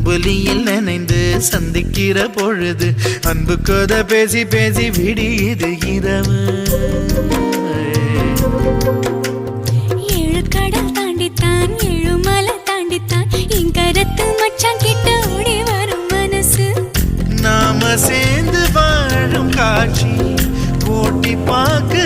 அம்புலியில் நனைந்து சந்திக்கிற பொழுது அன்பு கதை பேசி பேசி விடியுது இரவு. ஏழு கடல் தாண்டித்தான் ஏழு மலை தாண்டித்தான் என் கருத்து மச்சான் கிட்ட ஓடி வரும் மனசு. நாம சேர்ந்து வாழும் காட்சி ஓட்டி பார்க்க